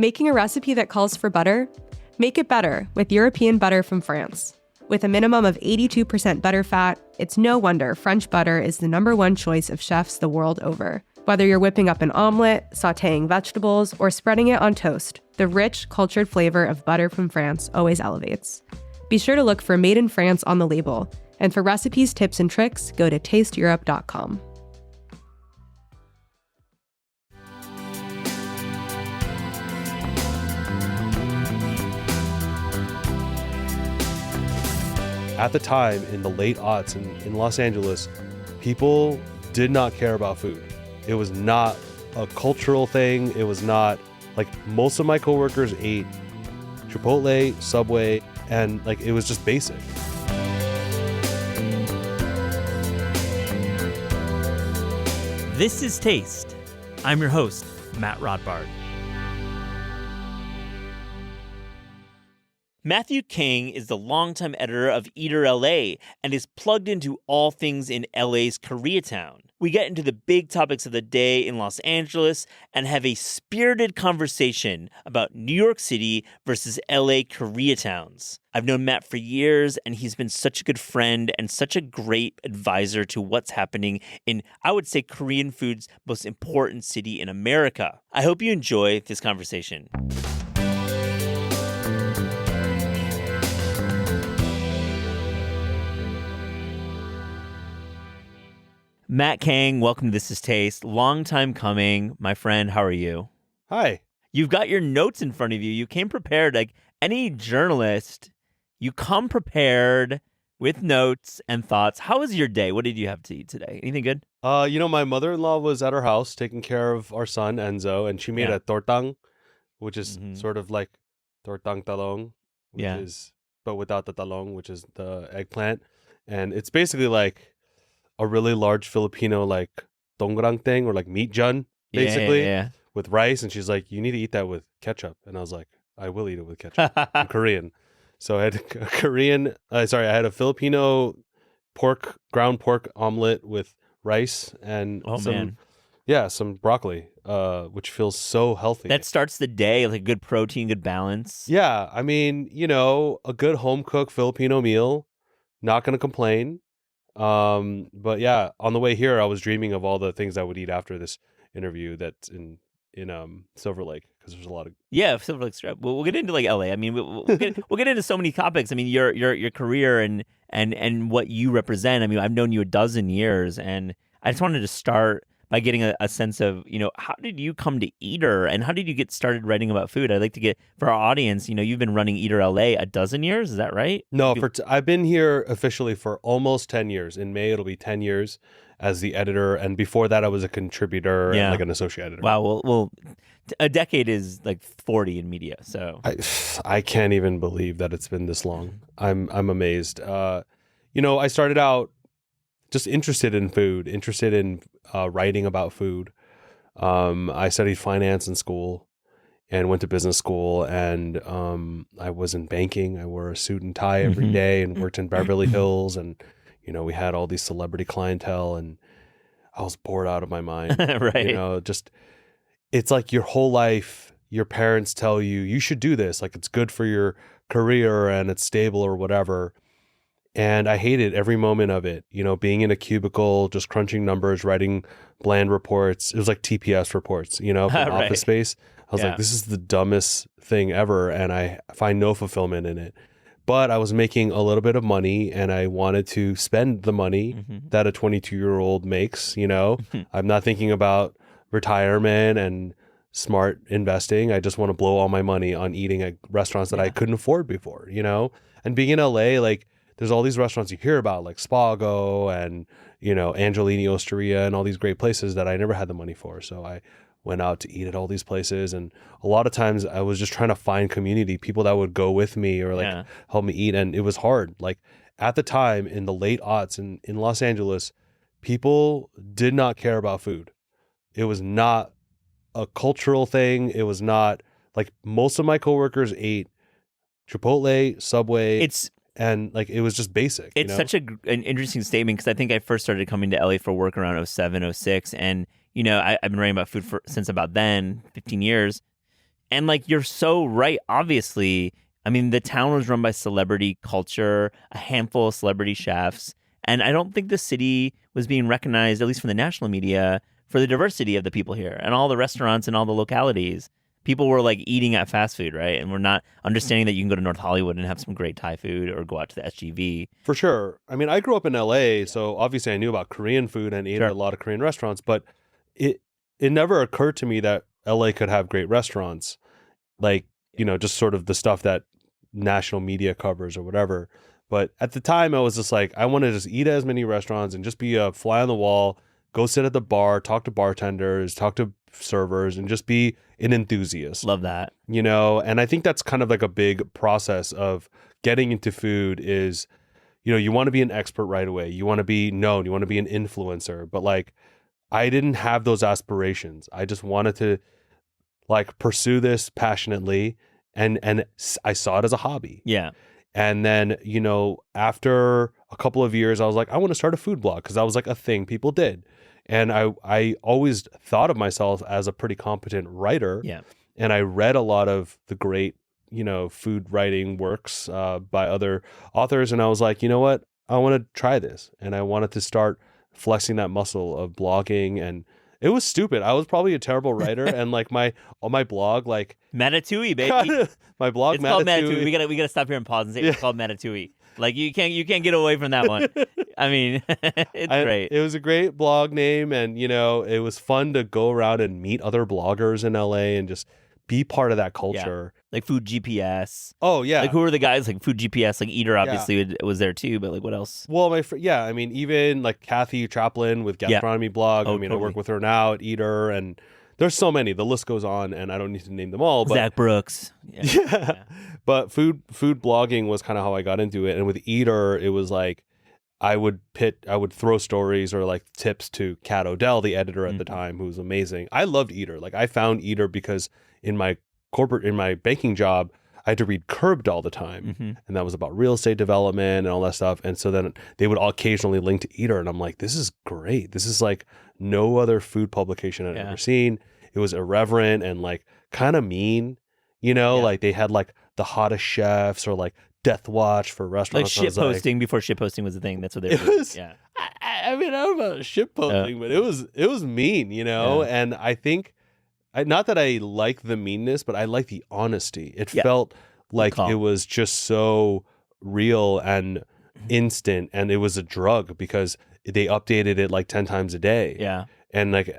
Making a recipe that calls for butter? Make it better with European butter from France. With a minimum of 82% butter fat, it's no wonder French butter is the #1 choice of chefs the world over. Whether you're whipping up an omelet, sautéing vegetables, or spreading it on toast, the rich, cultured flavor of butter from France always elevates. Be sure to look for Made in France on the label. And for recipes, tips, and tricks, go to tasteeurope.com. At the time, in the late aughts in Los Angeles, people did not care about food. It was not a cultural thing. It was not, like, most of my coworkers ate Chipotle, Subway, and, like, it was just basic. This is Taste. I'm your host, Matt Rodbard. Matthew Kang is the longtime editor of Eater LA and is plugged into all things in LA's Koreatown. We get into the big topics of the day in Los Angeles and have a spirited conversation about New York City versus LA Koreatowns. I've known Matt for years, and he's been such a good friend and such a great advisor to what's happening in, I would say, Korean food's most important city in America. I hope you enjoy this conversation. Matt Kang, welcome to This Is Taste. Long time coming, my friend. How are you? Hi. You've got your notes in front of you. You came prepared. Like any journalist, you come prepared with notes and thoughts. How was your day? What did you have to eat today? Anything good? My mother-in-law was at her house taking care of our son, Enzo, and she made a tortang, which is sort of like tortang talong, but without the talong, which is the eggplant. And it's basically like a really large Filipino like dongrang thing, or like meat jun, basically, with rice. And she's like, you need to eat that with ketchup. And I was like, I will eat it with ketchup. I'm Korean. So I had a Filipino ground pork omelet with rice and some broccoli, which feels so healthy. That starts the day, like good protein, good balance. Yeah. I mean, a good home cooked Filipino meal, not going to complain. But yeah, on the way here, I was dreaming of all the things I would eat after this interview that's in Silver Lake, because there's a lot of Silver Lake Strip. We'll get into like LA. I mean, we'll get into so many topics. I mean, your career and what you represent. I mean, I've known you a dozen years, and I just wanted to start by getting a sense of, how did you come to Eater, and how did you get started writing about food? I'd like to get, for our audience, you've been running Eater LA a dozen years, is that right? No, I've been here officially for almost 10 years. In May, it'll be 10 years as the editor, and before that, I was a contributor and like an associate editor. Wow, well, a decade is like 40 in media, so. I can't even believe that it's been this long. I'm amazed. I started out just interested in food, interested in writing about food. I studied finance in school and went to business school, and I was in banking. I wore a suit and tie every day and worked in Beverly Hills, and we had all these celebrity clientele, and I was bored out of my mind. Right. It's like your whole life, your parents tell you should do this, like it's good for your career and it's stable or whatever. And I hated every moment of it, being in a cubicle, just crunching numbers, writing bland reports. It was like TPS reports, from Office Space. I was like, this is the dumbest thing ever, and I find no fulfillment in it. But I was making a little bit of money, and I wanted to spend the money that a 22-year-old makes, I'm not thinking about retirement and smart investing. I just want to blow all my money on eating at restaurants that I couldn't afford before, And being in LA, like, there's all these restaurants you hear about, like Spago and, Angelini Osteria and all these great places that I never had the money for. So I went out to eat at all these places. And a lot of times I was just trying to find community, people that would go with me or help me eat. And it was hard. Like at the time in the late aughts in Los Angeles, people did not care about food. It was not a cultural thing. It was not like most of my coworkers ate Chipotle, Subway. And like it was just basic. It's such an interesting statement, because I think I first started coming to LA for work around 07, 06. And, I've been writing about food since about then, 15 years. And like, you're so right. Obviously, I mean, the town was run by celebrity culture, a handful of celebrity chefs. And I don't think the city was being recognized, at least from the national media, for the diversity of the people here and all the restaurants and all the localities. People were like eating at fast food, right? And we're not understanding that you can go to North Hollywood and have some great Thai food or go out to the SGV. For sure. I mean, I grew up in LA, so obviously I knew about Korean food and ate at a lot of Korean restaurants, but it never occurred to me that LA could have great restaurants. Like, you know, just sort of the stuff that national media covers or whatever. But at the time, I was just like, I want to just eat at as many restaurants and just be a fly on the wall, go sit at the bar, talk to bartenders, talk to servers, and just be an enthusiast. Love that. You know, and I think that's kind of like a big process of getting into food is, you know, you want to be an expert right away. You want to be known. You want to be an influencer. But like, I didn't have those aspirations. I just wanted to like pursue this passionately, and I saw it as a hobby. Yeah. And then, you know, after a couple of years, I was like, I want to start a food blog because that was like a thing people did. And I always thought of myself as a pretty competent writer. Yeah. And I read a lot of the great, you know, food writing works by other authors. And I was like, you know what? I want to try this. And I wanted to start flexing that muscle of blogging. And it was stupid. I was probably a terrible writer. And like on my blog, like Matatouille, baby. My blog, it's called Matatouille. We gotta stop here and pause and say it's called Matatouille. Like you can't get away from that one. I mean, it's great. It was a great blog name, and you know, it was fun to go around and meet other bloggers in LA and just be part of that culture. Yeah. Like Food GPS. Oh yeah. Like who were the guys? Like Food GPS. Like Eater obviously was there too, but like what else? Well, I mean, even like Kathy Chaplin with Gastronomy Blog. I mean, totally. I work with her now at Eater, and there's so many. The list goes on, and I don't need to name them all. But Zach Brooks. Yeah. But food blogging was kind of how I got into it. And with Eater, it was like I would throw stories or like tips to Kat Odell, the editor at the time, who was amazing. I loved Eater. Like I found Eater because in my banking job, I had to read Curbed all the time. And that was about real estate development and all that stuff. And so then they would all occasionally link to Eater. And I'm like, this is great. This is like no other food publication I'd ever seen. It was irreverent and like kind of mean, you know, like they had like the hottest chefs or like Death Watch for restaurants. Like shit posting before shit posting was a thing. That's what they were doing. Yeah. I mean, I don't know about shit posting, but it was mean, you know? And I think, not that I like the meanness, but I like the honesty. It felt like it was just so real and instant, and it was a drug because they updated it like 10 times a day. Yeah. And like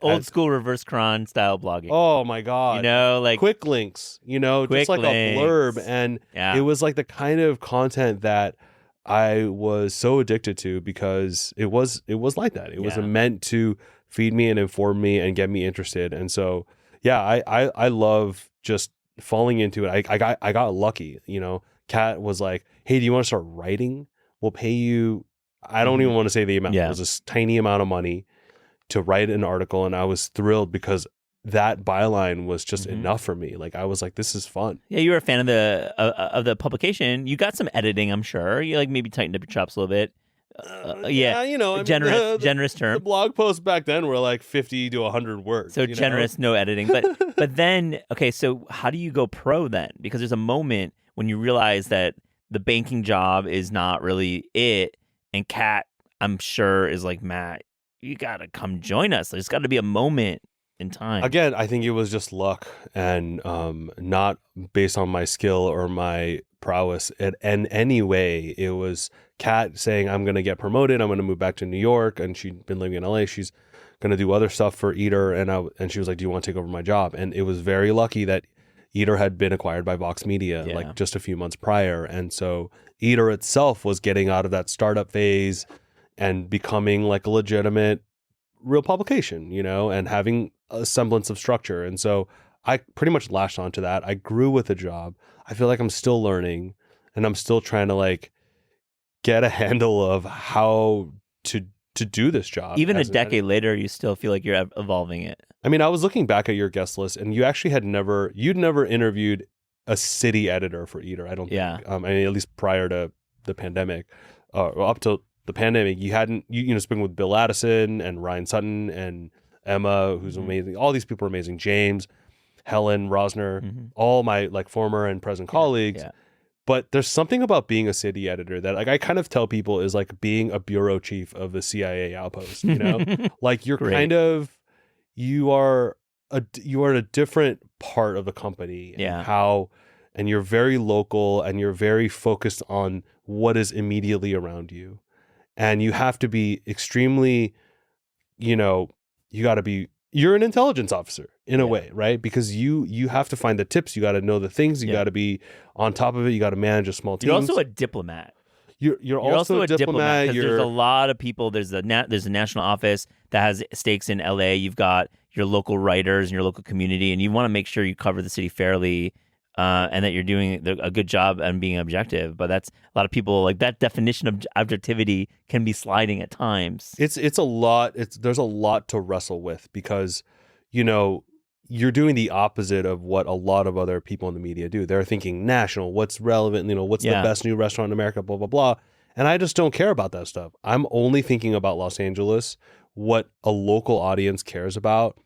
old school reverse cron style blogging. Oh my God. You know, like quick links, you know, just like a blurb. And it was like the kind of content that I was so addicted to because it was like that. It was meant to feed me and inform me and get me interested. And so, yeah, I love just falling into it. I got lucky, you know. Kat was like, hey, do you want to start writing? We'll pay you. I don't even want to say the amount. It was this tiny amount of money to write an article. And I was thrilled because that byline was just enough for me. Like I was like, this is fun. Yeah, you were a fan of the publication. You got some editing, I'm sure. You like maybe tightened up your chops a little bit. You know, generous term. The blog posts back then were like 50 to 100 words. So generous, no editing. But then, okay, so how do you go pro then? Because there's a moment when you realize that the banking job is not really it, and Kat, I'm sure, is like, Matt, you gotta come join us. There's got to be a moment in time. Again, I think it was just luck and not based on my skill or my prowess in any way. It was Kat saying, I'm going to get promoted. I'm going to move back to New York. And she'd been living in LA. She's going to do other stuff for Eater. And she was like, do you want to take over my job? And it was very lucky that Eater had been acquired by Vox Media like just a few months prior. And so Eater itself was getting out of that startup phase and becoming like a legitimate real publication, you know, and having a semblance of structure. And so I pretty much latched onto that. I grew with the job. I feel like I'm still learning and I'm still trying to like get a handle of how to do this job. Even a decade later, you still feel like you're evolving it. I mean, I was looking back at your guest list and you actually you'd never interviewed a city editor for Eater, I don't think. I mean, at least prior to the pandemic, or up to the pandemic, you hadn't, you know, speaking with Bill Addison and Ryan Sutton and Emma, who's amazing. All these people are amazing. James. Helen Rosner, all my like former and present colleagues. Yeah. But there's something about being a city editor that like I kind of tell people is like being a bureau chief of the CIA outpost, you know? Like you're Great. kind of you are in a different part of the company and and you're very local and you're very focused on what is immediately around you. And you have to be extremely, you know, you're an intelligence officer in a way, right? Because you have to find the tips, you got to know the things, you got to be on top of it, you got to manage a small team. You're also a diplomat. You're also a diplomat. Because there's a lot of people. There's a national office that has stakes in LA. You've got your local writers and your local community, and you want to make sure you cover the city fairly, and that you're doing a good job and being objective. But that's a lot of people like that definition of objectivity can be sliding at times. It's a lot. There's a lot to wrestle with because, you know, you're doing the opposite of what a lot of other people in the media do. They're thinking national, what's relevant, you know, what's the best new restaurant in America, blah, blah, blah. And I just don't care about that stuff. I'm only thinking about Los Angeles, what a local audience cares about.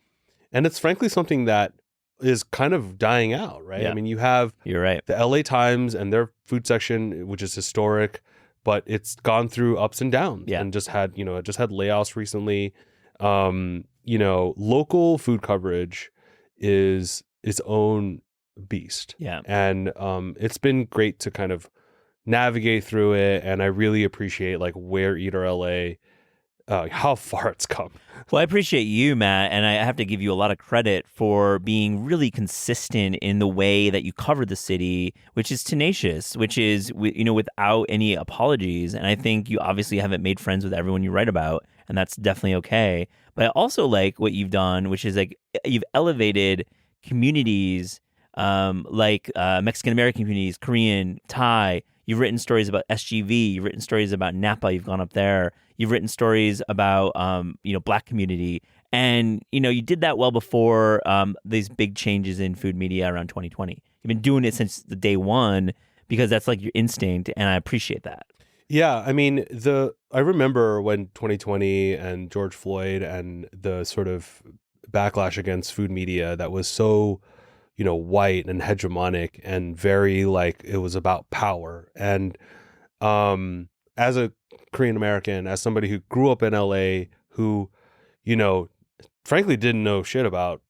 And it's frankly something that is kind of dying out, right? Yeah. I mean, You're right. The LA Times and their food section, which is historic, but it's gone through ups and downs and just had layoffs recently. You know, local food coverage is its own beast. Yeah. And it's been great to kind of navigate through it. And I really appreciate like where Eater LA, how far it's come. Well, I appreciate you, Matt, and I have to give you a lot of credit for being really consistent in the way that you cover the city, which is tenacious, which is, you know, without any apologies. And I think you obviously haven't made friends with everyone you write about, and that's definitely okay. But I also like what you've done, which is like you've elevated communities like Mexican-American communities, Korean, Thai. You've written stories about SGV. You've written stories about Napa. You've gone up there. You've written stories about, you know, Black community. And, you know, you did that well before these big changes in food media around 2020. You've been doing it since the day one because that's like your instinct. And I appreciate that. Yeah. I mean, I remember when 2020 and George Floyd and the sort of backlash against food media that was so, you know, white and hegemonic and very like it was about power. And as a Korean American, as somebody who grew up in LA, who, you know, frankly didn't know shit about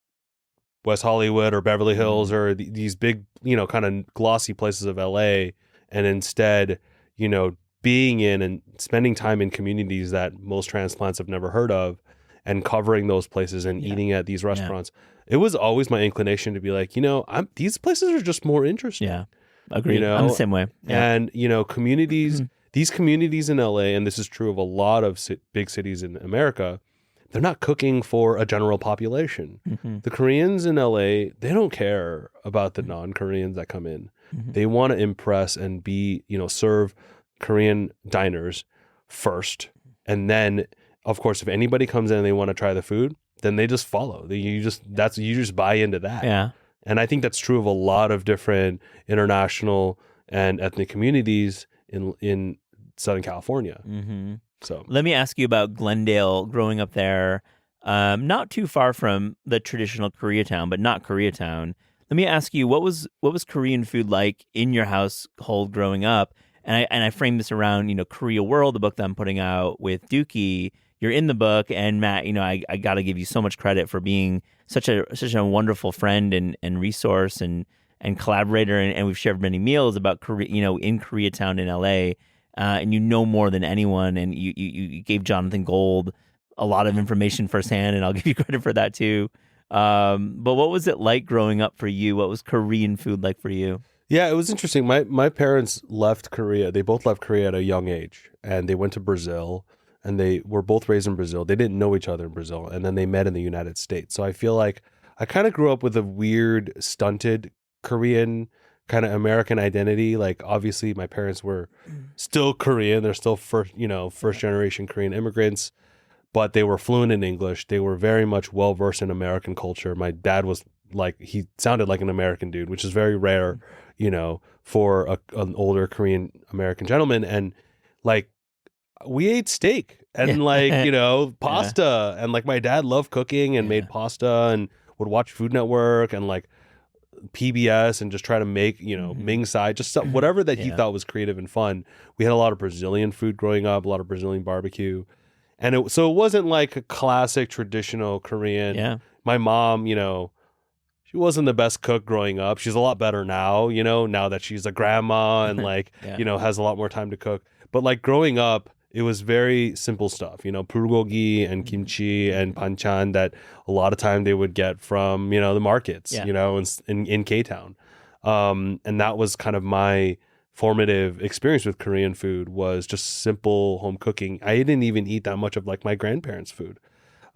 West Hollywood or Beverly Hills or these big, you know, kind of glossy places of LA, and instead, you know, being in and spending time in communities that most transplants have never heard of and covering those places and eating at these restaurants. It was always my inclination to be like, you know, these places are just more interesting. Yeah, agreed. You know? I'm the same way. Yeah. And, you know, communities, these communities in LA, and this is true of a lot of big cities in America, they're not cooking for a general population. The Koreans in LA, they don't care about the non-Koreans that come in. They want to impress and be, you know, serve Korean diners first. And then, of course, if anybody comes in and they want to try the food, then they just follow. You just buy into that. Yeah. And I think that's true of a lot of different international and ethnic communities in Southern California. So let me ask you about Glendale, growing up there, not too far from the traditional Koreatown, but not Koreatown. Let me ask you, what was Korean food like in your household growing up? And I frame this around, you know, Koreaworld, the book that I'm putting out with Dookie. You're in the book, and Matt, you know, I got to give you so much credit for being such a wonderful friend and resource and collaborator, and we've shared many meals about Korea, you know, in Koreatown in LA, and you know more than anyone, and you gave Jonathan Gold a lot of information firsthand, and I'll give you credit for that too. But what was it like growing up for you? What was Korean food like for you? Yeah, it was interesting. My parents left Korea. They both left Korea at a young age, and they went to Brazil. And they were both raised in Brazil. They didn't know each other in Brazil. And then they met in the United States. So I feel like I kind of grew up with a weird, stunted Korean kind of American identity. Like, obviously, my parents were still Korean. They're still first generation Korean immigrants. But they were fluent in English. They were very much well-versed in American culture. My dad was like, he sounded like an American dude, which is very rare, you know, for an older Korean American gentleman. And like, we ate steak and like, you know, pasta. And like my dad loved cooking and made pasta and would watch Food Network. And like, PBS and just try to make, Ming Tsai, just whatever that he thought was creative and fun. We had a lot of Brazilian food growing up, a lot of Brazilian barbecue. And so it wasn't like a classic traditional Korean. Yeah. My mom, she wasn't the best cook growing up. She's a lot better now, now that she's a grandma and has a lot more time to cook. But like growing up, it was very simple stuff, bulgogi and kimchi and banchan that a lot of time they would get from, the markets, in K-Town. And that was kind of my formative experience with Korean food, was just simple home cooking. I didn't even eat that much of like my grandparents' food.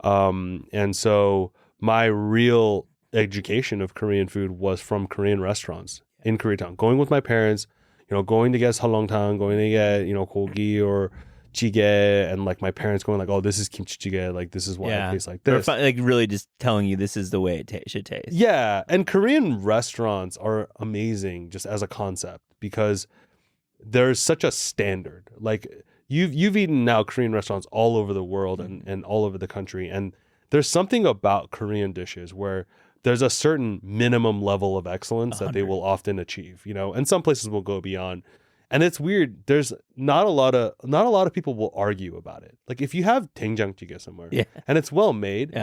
And so my real education of Korean food was from Korean restaurants in Koreatown, going with my parents, going to get seolleongtang, going to get, gogi or jjigae, and like my parents going like, oh, this is kimchi jjigae, like this is why it tastes like this. Like really just telling you this is the way it should taste. Yeah, and Korean restaurants are amazing just as a concept because there's such a standard. Like you've eaten now Korean restaurants all over the world and all over the country, and there's something about Korean dishes where there's a certain minimum level of excellence 100. that they will often achieve, and some places will go beyond. And it's weird. There's not a lot of people will argue about it. Like if you have doenjangjjigae somewhere and it's well made,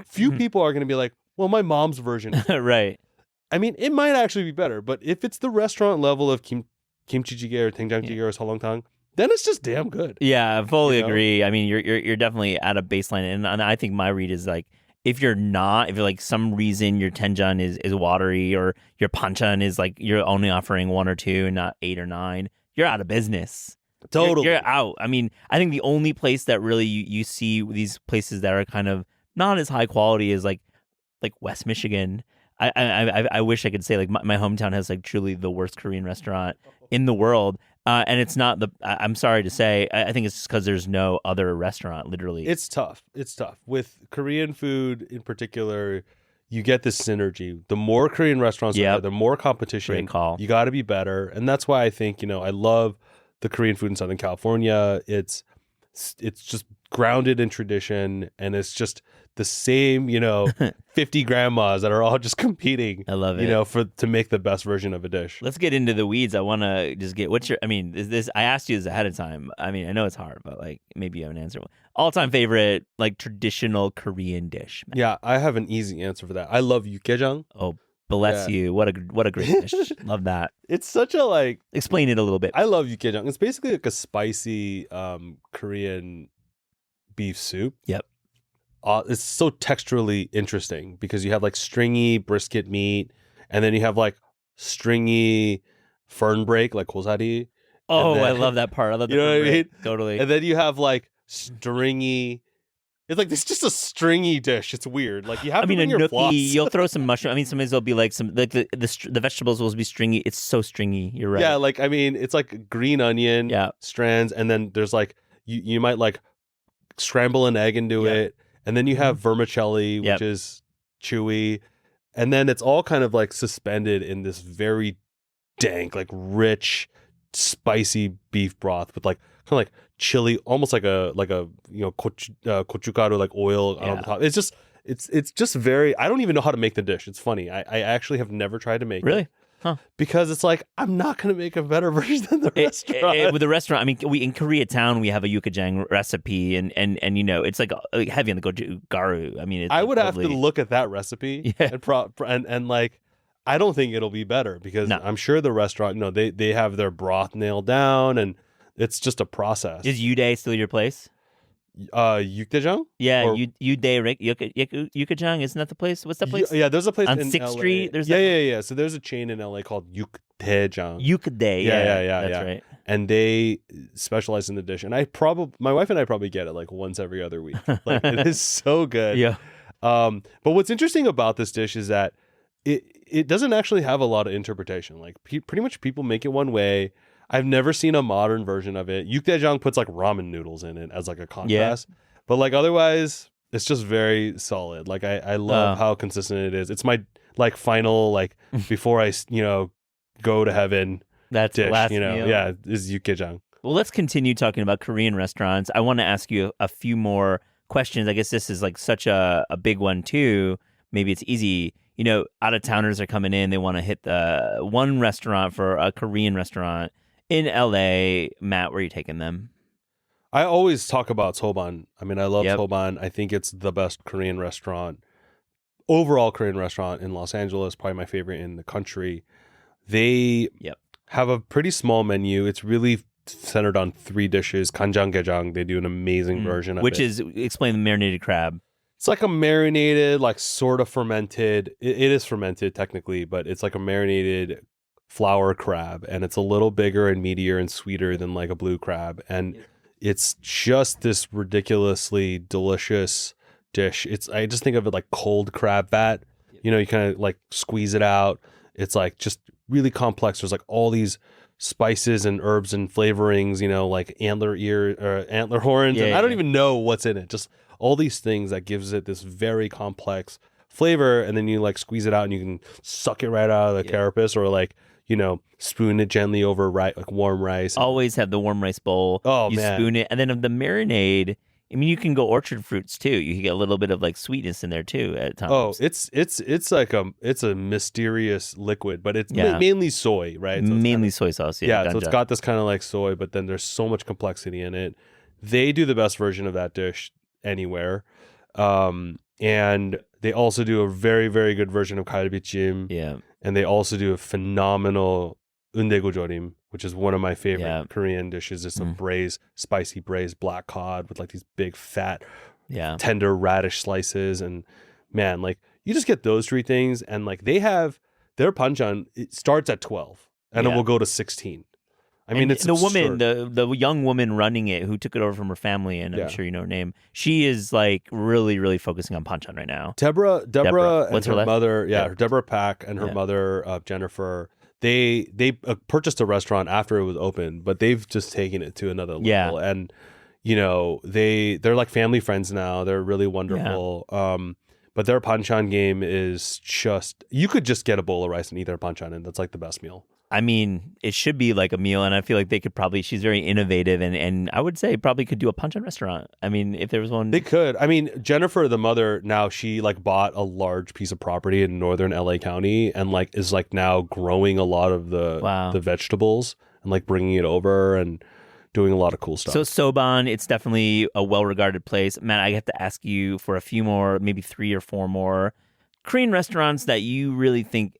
few people are going to be like, well, my mom's version is right. I mean, it might actually be better, but if it's the restaurant level of kimchi jjigae or doenjangjjigae or seolleongtang, then it's just damn good. Yeah, I fully agree. I mean, you're definitely at a baseline, and I think my read is like, if you're like some reason your doenjang is watery, or your banchan is like you're only offering 1 or 2 and not 8 or 9, you're out of business. Totally. You're out. I mean, I think the only place that really you see these places that are kind of not as high quality is like West Michigan. I wish I could say like my hometown has like truly the worst Korean restaurant in the world. And it's not I'm sorry to say, I think it's just because there's no other restaurant, literally. It's tough. With Korean food in particular, you get this synergy. The more Korean restaurants are there, the more competition. Great call. You got to be better. And that's why I think, I love the Korean food in Southern California. It's just grounded in tradition, and it's just the same, 50 grandmas that are all just competing. I love it. To make the best version of a dish. Let's get into the weeds. I want to just get I asked you this ahead of time. I mean, I know it's hard, but like maybe you have an answer. All-time favorite like traditional Korean dish. Man. Yeah, I have an easy answer for that. I love yukgaejang. Oh, bless you. What a great dish. Love that. It's such a explain it a little bit. I love yukgaejang. It's basically like a spicy Korean beef soup. Yep. It's so texturally interesting because you have like stringy brisket meat, and then you have like stringy fern break, like gosari. Oh, I love that part. I love that. You know what I mean? Totally. And then you have like stringy. It's just a stringy dish. It's weird. Like you have. A gnocchi. You'll throw some mushroom. I mean, sometimes there'll be like some like the vegetables will be stringy. It's so stringy. You're right. Yeah, it's like green onion strands, and then there's like you might like scramble an egg into it. And then you have vermicelli, which is chewy. And then it's all kind of like suspended in this very dank, like rich, spicy beef broth with like kind of like chili, almost like a gochugaru, like oil on the top. It's just very, I don't even know how to make the dish. It's funny. I actually have never tried to make it. Really? Huh. Because it's like, I'm not going to make a better version than the restaurant. With the restaurant, I mean, in Koreatown, we have a yukgaejang recipe, and it's like heavy on the gochugaru. I mean, I would have to look at that recipe and like, I don't think it'll be better because I'm sure the restaurant, they have their broth nailed down, and it's just a process. Is Yudae still your place? Yukgaejang? Yeah, Yukgaejang, isn't that the place? What's that place? Yeah, there's a place on in 6th LA. Street. There's yeah. So there's a chain in LA called Yukdaejang. Yukdae. Yeah. That's right. And they specialize in the dish, and my wife and I probably get it like once every other week. Like it is so good. Yeah. But what's interesting about this dish is that it doesn't actually have a lot of interpretation. Like pretty much people make it one way. I've never seen a modern version of it. Yukdaejang puts like ramen noodles in it as like a contrast. Yeah. But like otherwise, it's just very solid. Like I love how consistent it is. It's my like final like before I go to heaven. That's dish, the last meal. Yeah, is yukgaejang. Well, let's continue talking about Korean restaurants. I want to ask you a few more questions. I guess this is like such a big one too. Maybe it's easy. out of towners are coming in. They want to hit the one restaurant for a Korean restaurant in LA. Matt, where are you taking them? I always talk about Soban. I mean, I love Yep. Soban. I think it's the best Korean restaurant, overall Korean restaurant in Los Angeles, probably my favorite in the country. They have a pretty small menu. It's really centered on 3 dishes. Kanjang They do an amazing version of Which it. is, explain the marinated crab. It's like a marinated, like sort of fermented. It is fermented technically, but it's like a marinated flour crab, and it's a little bigger and meatier and sweeter than like a blue crab. And it's just this ridiculously delicious dish. I just think of it like cold crab fat. You kind of like squeeze it out. It's like just really complex. There's like all these spices and herbs and flavorings, like antler ear or antler horns. And I don't even know what's in it. Just all these things that gives it this very complex flavor. And then you like squeeze it out and you can suck it right out of the carapace, or like, spoon it gently over like warm rice. Always have the warm rice bowl. Oh, you man. spoon it. And then of the marinade, I mean, you can go orchard fruits too. You can get a little bit of like sweetness in there too at times. Oh, it's like it's a mysterious liquid, but it's mainly soy, right? So mainly soy sauce. Yeah, so it's got this kind of like soy, but then there's so much complexity in it. They do the best version of that dish anywhere, and they also do a very, very good version of kalbichim. Yeah, and they also do a phenomenal undaegojeorim, which is one of my favorite Korean dishes. It's a spicy braised black cod with like these big fat, tender radish slices. And man, like you just get those 3 things, and like they have their panchan. It starts at 12, and it will go to 16. I mean, it's the absurd. woman, the young woman running it, who took it over from her family, and I'm sure you know her name. She is like really, really focusing on panchan right now. Deborah and What's her her mother, Deborah Pack and her mother Jennifer. They purchased a restaurant after it was open, but they've just taken it to another level. Yeah. And they're like family friends now. They're really wonderful. But their panchan game is just, you could just get a bowl of rice and eat their panchan, and that's like the best meal. I mean, it should be like a meal, and I feel like they could probably, she's very innovative, and I would say probably could do a panchan restaurant. I mean, if there was one. They could. I mean, Jennifer, the mother, now she like bought a large piece of property in northern LA County, and like is like now growing a lot of the vegetables and like bringing it over and doing a lot of cool stuff. So Soban, it's definitely a well-regarded place. Matt, I have to ask you for a few more, maybe 3 or 4 more Korean restaurants that you really think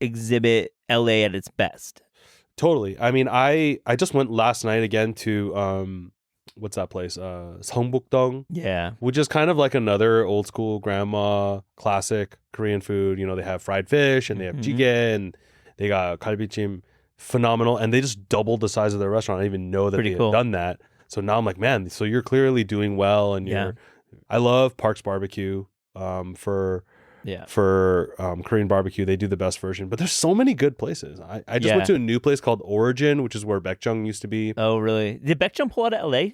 exhibit LA at its best. Totally. I mean, I just went last night again to what's that place? Seongbukdong. Yeah. Which is kind of like another old school grandma classic Korean food. They have fried fish and they have jjigae and they got kalbichim. Phenomenal. And they just doubled the size of their restaurant. I didn't even know that they had done that. So now I'm like, man, so you're clearly doing well, and I love Park's Barbecue for Korean barbecue. They do the best version, but there's so many good places. I just went to a new place called Origin, which is where Baekjung used to be. Oh, really? Did Baekjung pull out of LA?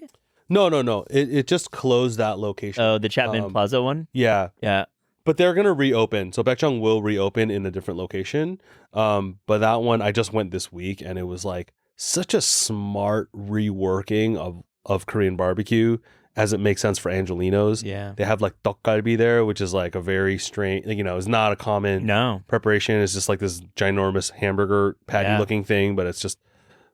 No. It just closed that location. Oh, the Chapman Plaza one? Yeah. Yeah. But they're going to reopen. So Baekjung will reopen in a different location. But that one, I just went this week, and it was like such a smart reworking of Korean barbecue, as it makes sense for Angelinos. Yeah. They have like tteokgalbi there, which is like a very strange, it's not a common preparation. It's just like this ginormous hamburger patty looking thing, but it's just,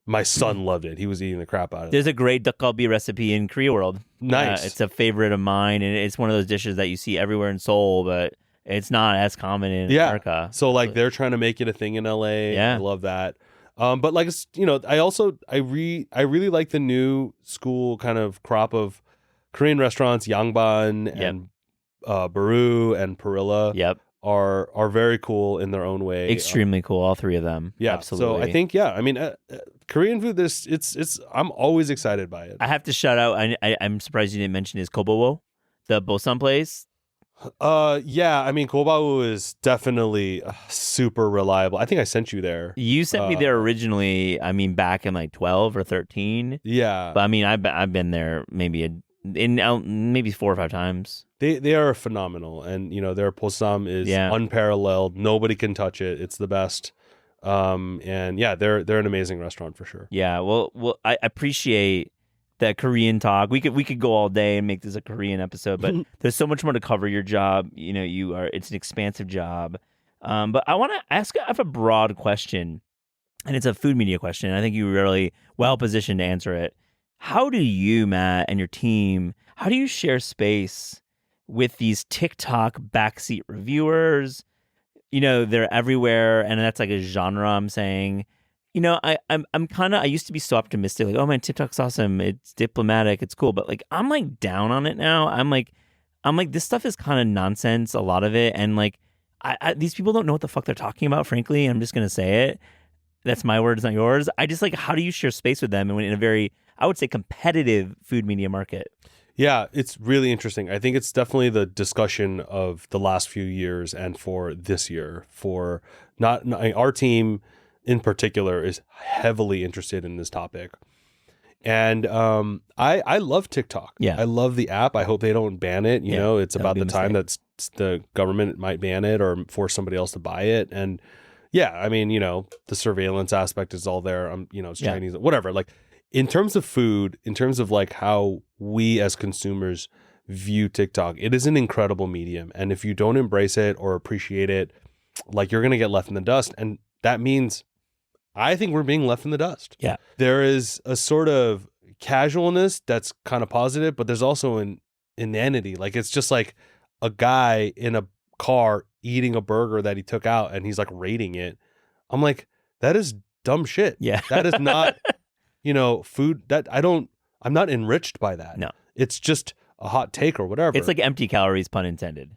my son loved it. He was eating the crap out of it. There's a great tteokgalbi recipe in Koreaworld. Nice. It's a favorite of mine, and it's one of those dishes that you see everywhere in Seoul, but it's not as common in America. So like they're trying to make it a thing in LA. Yeah. I love that. But like, I really like the new school kind of crop of Korean restaurants, Yangban and Baru and Perilla. Yep. Are very cool in their own way. Extremely cool, all 3 of them. Yeah, absolutely. So I think, I mean, Korean food. It's. I'm always excited by it. I have to shout out. I'm surprised you didn't mention is Kobowo, the Bosan place. Yeah. I mean, Kobawu is definitely super reliable. I think I sent you there. You sent me there originally. I mean, back in like 12 or 13. Yeah. But I mean, I've been there maybe 4 or 5 times. They are phenomenal, and their posam is unparalleled. Nobody can touch it. It's the best. And yeah, they're an amazing restaurant for sure. Yeah, well, I appreciate that Korean talk. We could go all day and make this a Korean episode, but there's so much more to cover. Your job, it's an expansive job. But I want to ask a broad question, and it's a food media question. I think you're really well positioned to answer it. How do you, Matt, and your team, how do you share space with these TikTok backseat reviewers? They're everywhere, and that's like a genre I'm saying. I'm kind of, I used to be so optimistic, like, oh man, TikTok's awesome, it's diplomatic, it's cool, but like I'm like down on it now. I'm like this stuff is kind of nonsense, a lot of it, and like these people don't know what the fuck they're talking about, frankly. I'm just gonna say it. That's my words, not yours. I just like, how do you share space with them and in a very, I would say, competitive food media market? Yeah, it's really interesting. I think it's definitely the discussion of the last few years and for this year. For not our team in particular is heavily interested in this topic. And I love TikTok. Yeah. I love the app. I hope they don't ban it. You know, it's about the time that the government might ban it or force somebody else to buy it. And yeah, I mean, the surveillance aspect is all there. It's Chinese, whatever. Like in terms of food, in terms of like how we as consumers view TikTok, it is an incredible medium. And if you don't embrace it or appreciate it, like you're going to get left in the dust. And that means I think we're being left in the dust. Yeah. There is a sort of casualness that's kind of positive, but there's also an inanity. Like it's just like a guy in a car eating a burger that he took out and he's like rating it. I'm like, that is dumb shit. Yeah. That is not, food that I'm not enriched by that. No. It's just a hot take or whatever. It's like empty calories, pun intended.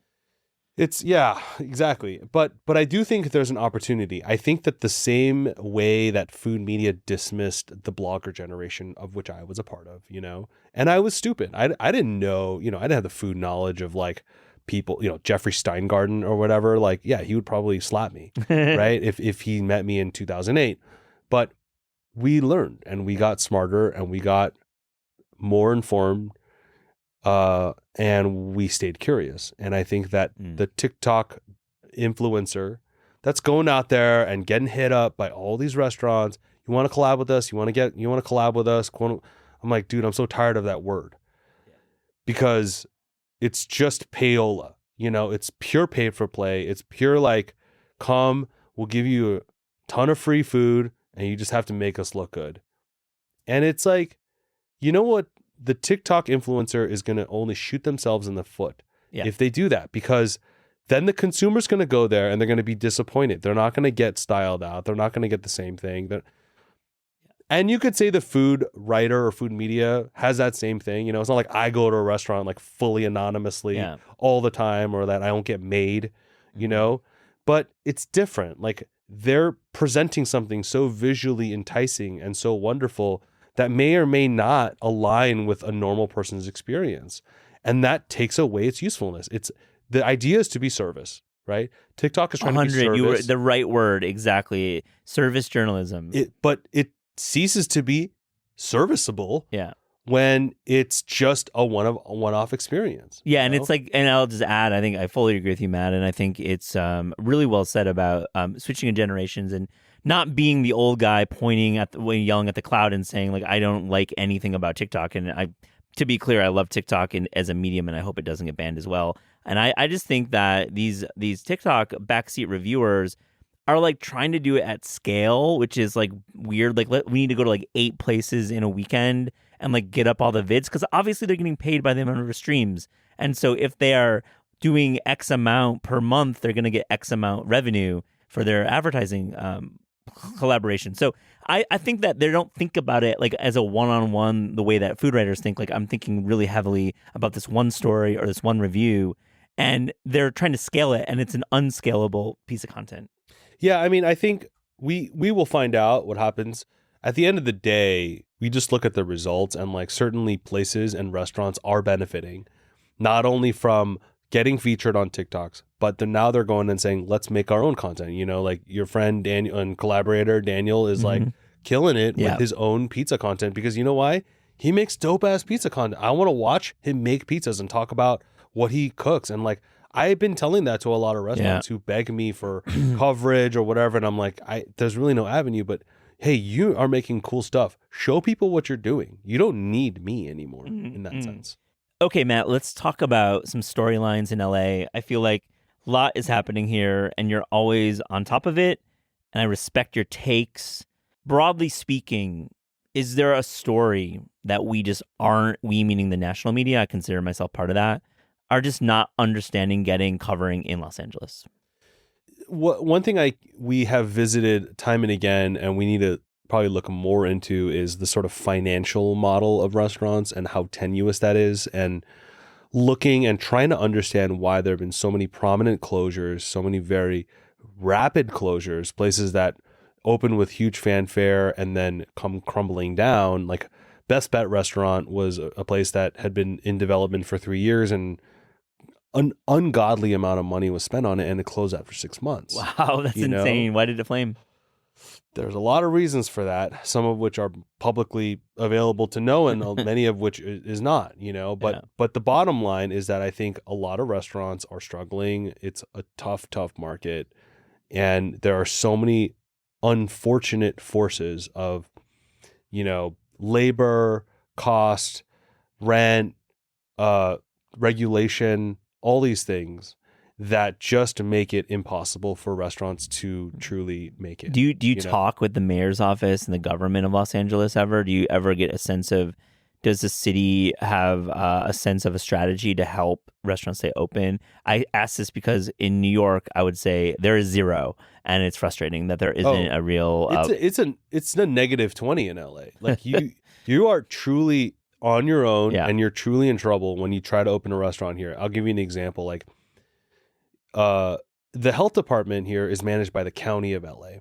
Yeah, exactly. But I do think there's an opportunity. I think that the same way that food media dismissed the blogger generation, of which I was a part of, and I was stupid. I didn't know, I didn't have the food knowledge of like people, Jeffrey Steingarten or whatever. Like, yeah, he would probably slap me, right? If he met me in 2008. But we learned and we got smarter and we got more informed. And we stayed curious. And I think that the TikTok influencer that's going out there and getting hit up by all these restaurants, you want to collab with us? You want to collab with us? I'm like, dude, I'm so tired of that word because it's just payola. It's pure pay for play. It's pure like, come, we'll give you a ton of free food and you just have to make us look good. And it's like, you know what? The TikTok influencer is going to only shoot themselves in the foot if they do that, because then the consumer's going to go there and they're going to be disappointed. They're not going to get styled out. They're not going to get the same thing. And you could say the food writer or food media has that same thing. It's not like I go to a restaurant like fully anonymously all the time or that I don't get made, but it's different. Like they're presenting something so visually enticing and so wonderful that may or may not align with a normal person's experience. And that takes away its usefulness. The idea is to be service, right? TikTok is trying to be service. You were the right word, exactly. Service journalism. But it ceases to be serviceable Yeah. when it's just a one-off experience. Yeah, and it's like, and I'll just add, I think I fully agree with you, Matt, and I think it's really well said about switching in generations and not being the old guy pointing at yelling at the cloud and saying like, I don't like anything about TikTok. And to be clear, I love TikTok as a medium, and I hope it doesn't get banned as well. And I just think that these TikTok backseat reviewers are like trying to do it at scale, which is like weird. Like we need to go to like 8 places in a weekend and like get up all the vids, because obviously they're getting paid by the amount of streams. And so if they are doing X amount per month, they're going to get X amount revenue for their advertising collaboration. So I think that they don't think about it like as a one-on-one the way that food writers think. Like I'm thinking really heavily about this one story or this one review, and they're trying to scale it, and it's an unscalable piece of content. Yeah, I mean, I think we will find out what happens. At the end of the day, we just look at the results, and like certainly places and restaurants are benefiting not only from getting featured on TikToks, but now they're going and saying, let's make our own content. Like your friend Daniel and collaborator Daniel is like killing it with his own pizza content, because you know why? He makes dope ass pizza content. I want to watch him make pizzas and talk about what he cooks. And like, I've been telling that to a lot of restaurants who beg me for coverage or whatever. And I'm like, there's really no avenue, but hey, you are making cool stuff. Show people what you're doing. You don't need me anymore in that sense. Okay, Matt, let's talk about some storylines in LA. I feel like A lot is happening here, and you're always on top of it, and I respect your takes. Broadly speaking, is there a story that we just aren't, we meaning the national media, I consider myself part of that, are just not understanding, getting, covering in Los Angeles? One thing we have visited time and again, and we need to probably look more into, is the sort of financial model of restaurants and how tenuous that is, and looking and trying to understand why there have been so many prominent closures, so many very rapid closures, places that open with huge fanfare and then come crumbling down. Like Best Bet restaurant was a place that had been in development for 3 years, and an ungodly amount of money was spent on it, and it closed after 6 months. Wow, that's insane. Why did it flame? There's a lot of reasons for that, some of which are publicly available to know, and many of which is not, but the bottom line is that I think a lot of restaurants are struggling. It's a tough market, and there are so many unfortunate forces of, labor, cost, rent, regulation, all these things that just make it impossible for restaurants to truly make it. Do you talk with the mayor's office and the government of Los Angeles ever? Do you ever get a sense of, does the city have a sense of a strategy to help restaurants stay open? I ask this because in New York, I would say there is zero, and it's frustrating that there isn't a real. It's a negative 20 in LA. Like you are truly on your own, and you're truly in trouble when you try to open a restaurant here. I'll give you an example. Like, the health department here is managed by the county of LA.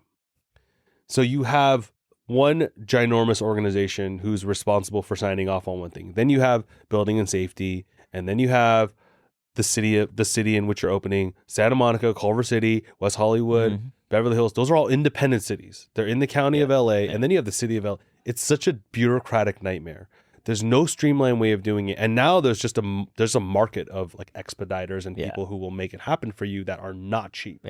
So you have one ginormous organization who's responsible for signing off on one thing. Then you have building and safety, and then you have the city in which you're opening: Santa Monica, Culver City, West Hollywood, Beverly Hills. Those are all independent cities. They're in the county of LA, and then you have the city of LA. It's such a bureaucratic nightmare. There's no streamlined way of doing it. And now there's a market of like expediters and people who will make it happen for you that are not cheap.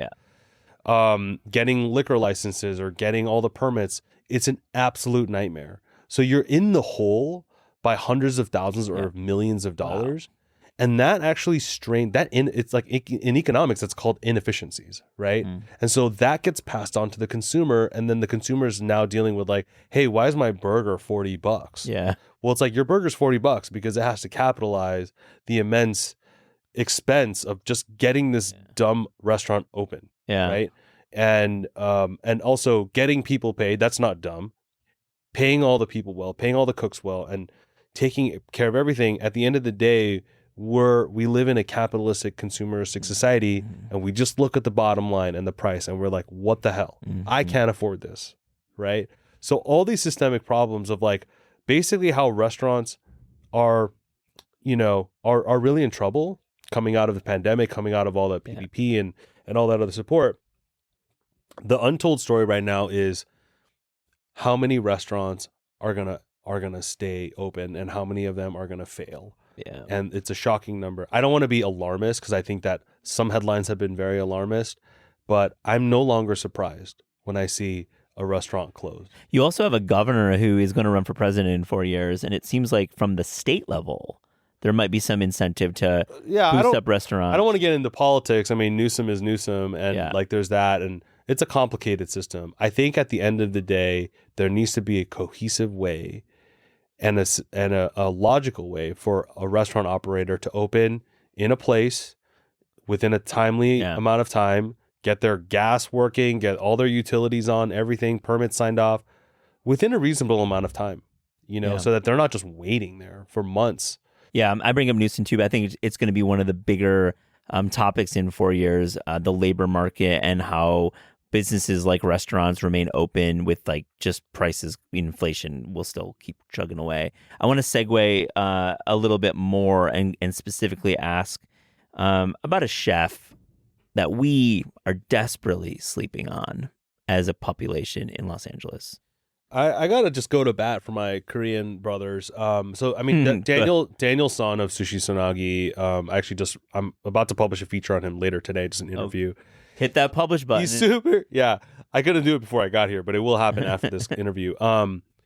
Getting liquor licenses or getting all the permits, it's an absolute nightmare. So you're in the hole by hundreds of thousands or millions of dollars. Wow. And that actually it's like in economics, it's called inefficiencies, right? And so that gets passed on to the consumer, and then the consumer is now dealing with like, hey, why is my burger $40? Yeah. Well, it's like your burger's $40 because it has to capitalize the immense expense of just getting this dumb restaurant open, right? And also getting people paid. That's not dumb. Paying all the people well, paying all the cooks well, and taking care of everything. At the end of the day, we live in a capitalistic, consumeristic society, and we just look at the bottom line and the price, and we're like, what the hell? I can't afford this, right? So all these systemic problems of like basically how restaurants are really in trouble coming out of the pandemic, coming out of all that PPP and all that other support. The untold story right now is how many restaurants are gonna stay open and how many of them are gonna fail. Yeah. And it's a shocking number. I don't want to be alarmist because I think that some headlines have been very alarmist, but I'm no longer surprised when I see a restaurant closed. You also have a governor who is going to run for president in 4 years, and it seems like from the state level, there might be some incentive to boost up restaurants. I don't want to get into politics. I mean, Newsom is Newsom, and like there's that, and it's a complicated system. I think at the end of the day, there needs to be a cohesive way and a logical way for a restaurant operator to open in a place within a timely amount of time, get their gas working, get all their utilities on, everything, permits signed off within a reasonable amount of time, so that they're not just waiting there for months. Yeah, I bring up Newsom too, but I think it's going to be one of the bigger topics in 4 years, the labor market and how businesses like restaurants remain open with like just prices, inflation will still keep chugging away. I want to segue a little bit more and specifically ask about a chef that we are desperately sleeping on as a population in Los Angeles. I gotta just go to bat for my Korean brothers. So I mean, Daniel Son of Sushi Sonagi. I'm about to publish a feature on him later today, just an interview. Hit that publish button. He's super. Yeah, I couldn't do it before I got here, but it will happen after this interview.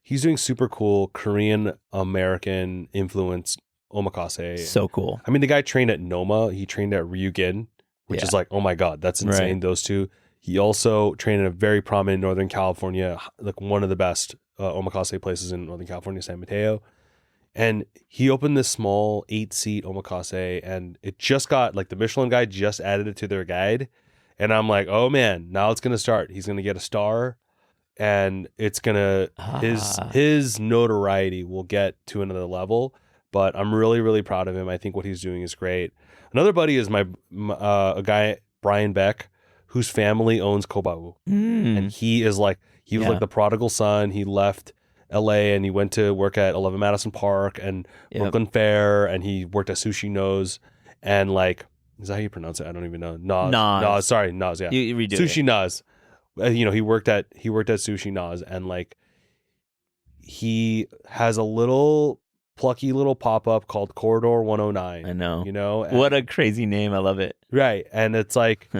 He's doing super cool Korean American influenced omakase. So cool. I mean, the guy trained at Noma. He trained at Ryugen, which is like, oh my God, that's insane. Right. Those two. He also trained in a very prominent Northern California, like one of the best omakase places in Northern California, San Mateo. And he opened this small 8-seat omakase, and it just got, like, the Michelin guy just added it to their guide. And I'm like, oh man, now it's going to start. He's going to get a star, and it's going to, his notoriety will get to another level. But I'm really, really proud of him. I think what he's doing is great. Another buddy is a guy, Brian Beck, whose family owns Kobabu. And he is like, he was like the prodigal son. He left LA and he went to work at 11 Madison Park and Brooklyn Fair, and he worked at Sushi Nose. And like, is that how you pronounce it? I don't even know. Naz. Sorry, Naz. Yeah, you redo Sushi it. Naz. You know, he worked at Sushi Naz, and like, he has a little plucky little pop up called Corridor 109. I know. You know, What a crazy name. I love it. Right, and it's like.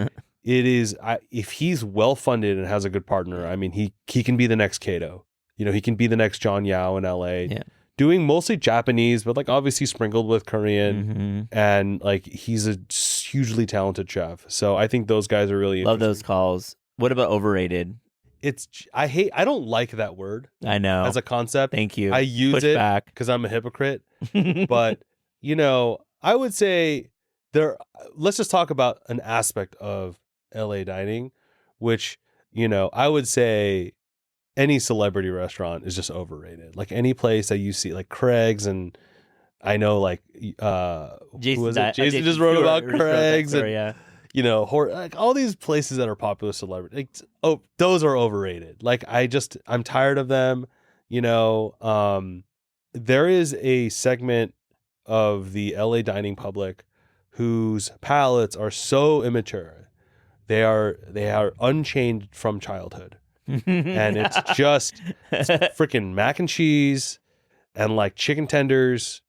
It is, if he's well funded and has a good partner, I mean, he can be the next Kato. You know, he can be the next John Yao in LA. Yeah. Doing mostly Japanese, but like obviously sprinkled with Korean. And like, he's a hugely talented chef. So I think those guys are really Love those calls. What about overrated? I don't like that word. I know. As a concept. Thank you. I use Push it back. because I'm a hypocrite. But, you know, I would say let's just talk about an aspect of LA dining, which, you know, I would say any celebrity restaurant is just overrated. Like any place that you see, like Craig's, and I know like Jason just wrote about Craig's, and you know, like all these places that are popular celebrity, like, those are overrated. Like I'm tired of them. You know, there is a segment of the LA dining public whose palates are so immature. They are unchained from childhood. And it's freaking mac and cheese and like chicken tenders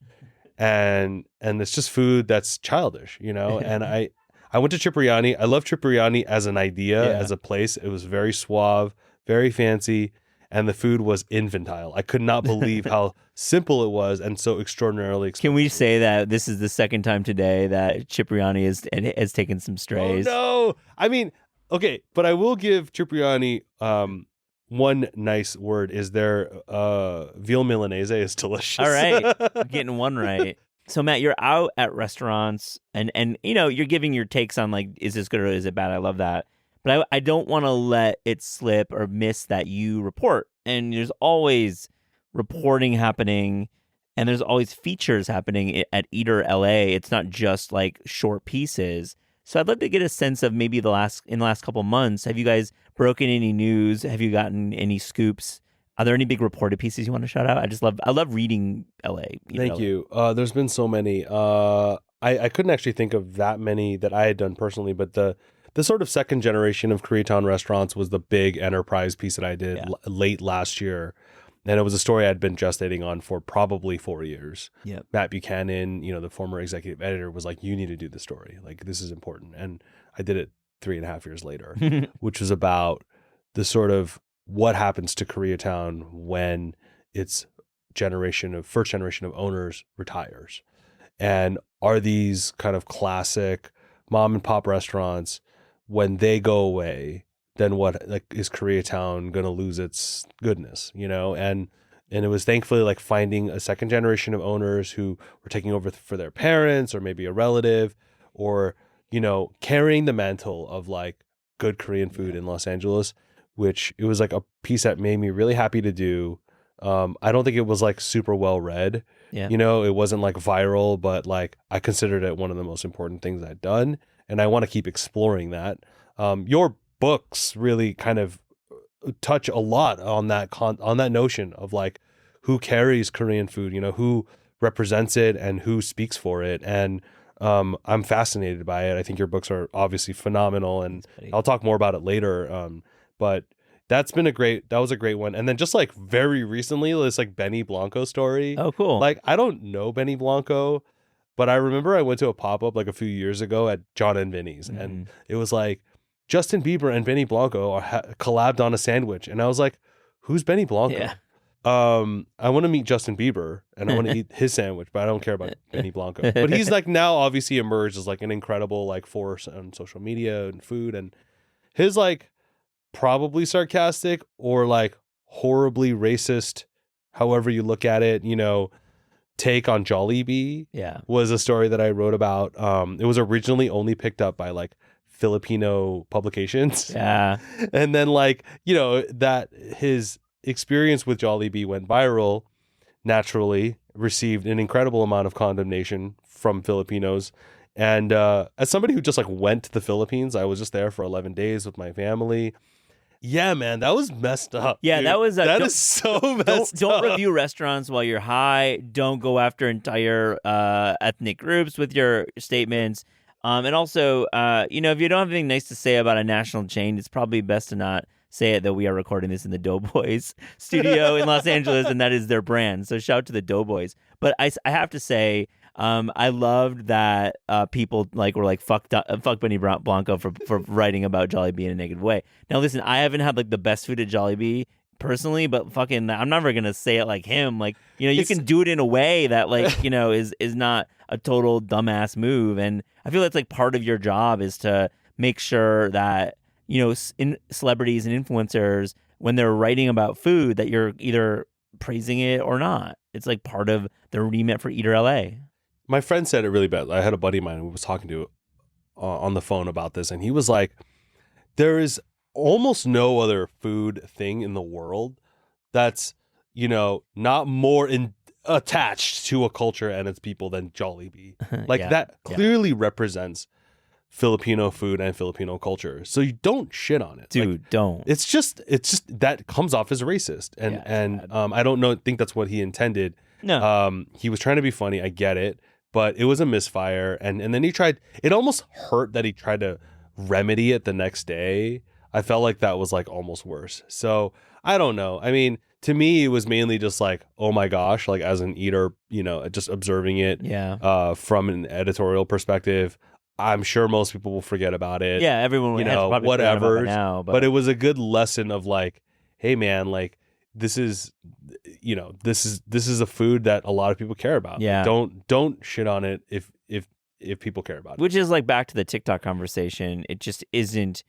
and it's just food that's childish, you know? And I went to Cipriani. I love Cipriani as an idea, as a place. It was very suave, very fancy, and the food was infantile. I could not believe how simple it was and so extraordinarily expensive. Can we say that this is the second time today that Cipriani has taken some strays? Oh, no. I mean, okay, but I will give Cipriani one nice word. Is their veal Milanese is delicious. All right. You're getting one right. So, Matt, you're out at restaurants and you know, you're giving your takes on like, is this good or is it bad? I love that. But I don't want to let it slip or miss that you report. And there's always reporting happening, and there's always features happening at Eater LA. It's not just like short pieces. So I'd love to get a sense of maybe in the last couple months, have you guys broken any news? Have you gotten any scoops? Are there any big reported pieces you want to shout out? I love reading LA. Thank you. There's been so many. I couldn't actually think of that many that I had done personally, but the sort of second generation of Koreatown restaurants was the big enterprise piece that I did late last year. And it was a story I'd been gestating on for probably 4 years. Yep. Matt Buchanan, you know, the former executive editor, was like, you need to do the story. Like, this is important. And I did it 3.5 years later, which was about the sort of what happens to Koreatown when its first generation of owners retires. And are these kind of classic mom and pop restaurants, when they go away, then what, like, is Koreatown going to lose its goodness, you know? And it was thankfully like finding a second generation of owners who were taking over for their parents or maybe a relative, or, you know, carrying the mantle of like good Korean food in Los Angeles, which it was like a piece that made me really happy to do. I don't think it was like super well read. Yeah. You know, it wasn't like viral, but like I considered it one of the most important things I'd done. And I want to keep exploring that. Your books really kind of touch a lot on that notion of like who carries Korean food, you know, who represents it and who speaks for it. And I'm fascinated by it. I think your books are obviously phenomenal, and I'll talk more about it later. But that was a great one. And then just like very recently, this like Benny Blanco story. Oh, cool. Like, I don't know Benny Blanco, but I remember I went to a pop-up like a few years ago at John and Vinny's, and it was like Justin Bieber and Benny Blanco collabed on a sandwich. And I was like, who's Benny Blanco? Yeah. I want to meet Justin Bieber and I want to eat his sandwich, but I don't care about Benny Blanco. But he's like now obviously emerged as like an incredible like force on social media and food, and his like probably sarcastic or like horribly racist, however you look at it, take on Jollibee was a story that I wrote about. It was originally only picked up by like Filipino publications. Yeah. And then like, that his experience with Jollibee went viral, naturally received an incredible amount of condemnation from Filipinos. And as somebody who just like went to the Philippines, I was just there for 11 days with my family. Yeah, man, that was messed up. Yeah, dude. that is so messed don't up. review restaurants while you're high. Don't go after entire ethnic groups with your statements. And also, if you don't have anything nice to say about a national chain, it's probably best to not say it, that we are recording this in the Doughboys studio in Los Angeles, and that is their brand. So shout out to the Doughboys. But I have to say, I loved that people were like fuck Benny Blanco for writing about Jollibee in a negative way. Now listen, I haven't had like the best food at Jollibee personally, but fucking I'm never gonna say it like him. Like you can do it in a way that like is not a total dumbass move. And I feel that's like part of your job is to make sure that celebrities and influencers, when they're writing about food, that you're either praising it or not. It's like part of the remit for Eater LA. My friend said it really bad. I had a buddy of mine who was talking to on the phone about this, and he was like, there is almost no other food thing in the world that's, not more attached to a culture and its people than Jollibee. Like that clearly represents Filipino food and Filipino culture. So you don't shit on it. Dude, don't. It's just that comes off as racist. And I don't think that's what he intended. No. He was trying to be funny. I get it. But it was a misfire. And then it almost hurt that he tried to remedy it the next day. I felt like that was like almost worse. So I don't know. I mean, to me, it was mainly just like, oh my gosh, like as an eater, just observing it from an editorial perspective. I'm sure most people will forget about it. Yeah, everyone will whatever. Now, but it was a good lesson of like, hey man, like this is a food that a lot of people care about. Yeah. Don't shit on it if people care about it. Which is like back to the TikTok conversation. It just isn't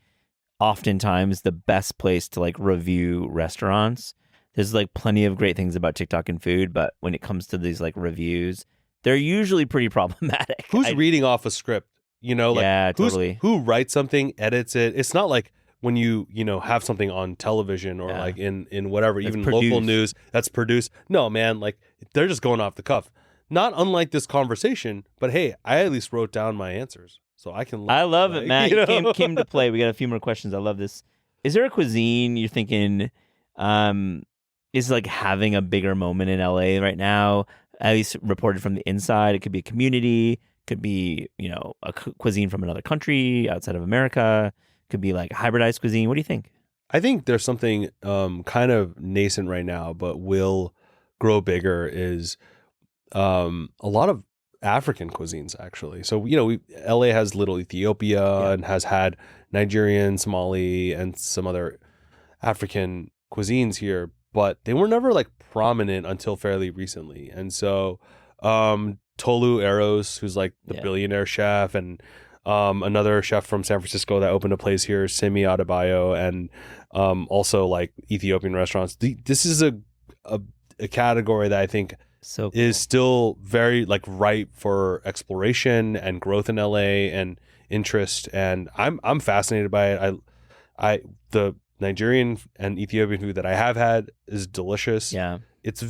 oftentimes the best place to like review restaurants. There's like plenty of great things about TikTok and food, but when it comes to these like reviews, they're usually pretty problematic. Who's reading off a script? Totally. Who writes something, edits it. It's not like when you have something on television or like in whatever, that's even produced. Local news that's produced. No, man, like they're just going off the cuff. Not unlike this conversation, but hey, I at least wrote down my answers. So I can. I love it, Matt. You came to play. We got a few more questions. I love this. Is there a cuisine you're thinking is like having a bigger moment in LA right now? At least reported from the inside. It could be a community. Could be a cuisine from another country outside of America. Could be like hybridized cuisine. What do you think? I think there's something kind of nascent right now, but will grow bigger. Is a lot of African cuisines, actually. So, LA has Little Ethiopia and has had Nigerian, Somali, and some other African cuisines here, but they were never like prominent until fairly recently. And so Tolu Eros, who's like the billionaire chef, and another chef from San Francisco that opened a place here, Simi Adebayo, and also like Ethiopian restaurants. This is a category that I think is still very like ripe for exploration and growth in LA and interest. And I'm fascinated by it. The Nigerian and Ethiopian food that I have had is delicious. Yeah, it's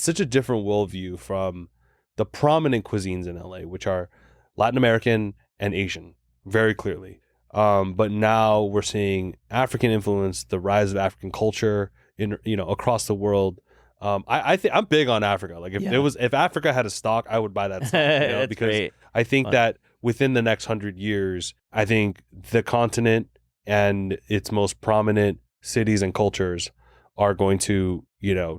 such a different worldview from the prominent cuisines in LA, which are Latin American and Asian, very clearly. But now we're seeing African influence, the rise of African culture in across the world. I think I'm big on Africa. Like if Africa had a stock, I would buy that stock. Because great. I think that within the next 100 years, I think the continent and its most prominent cities and cultures are going to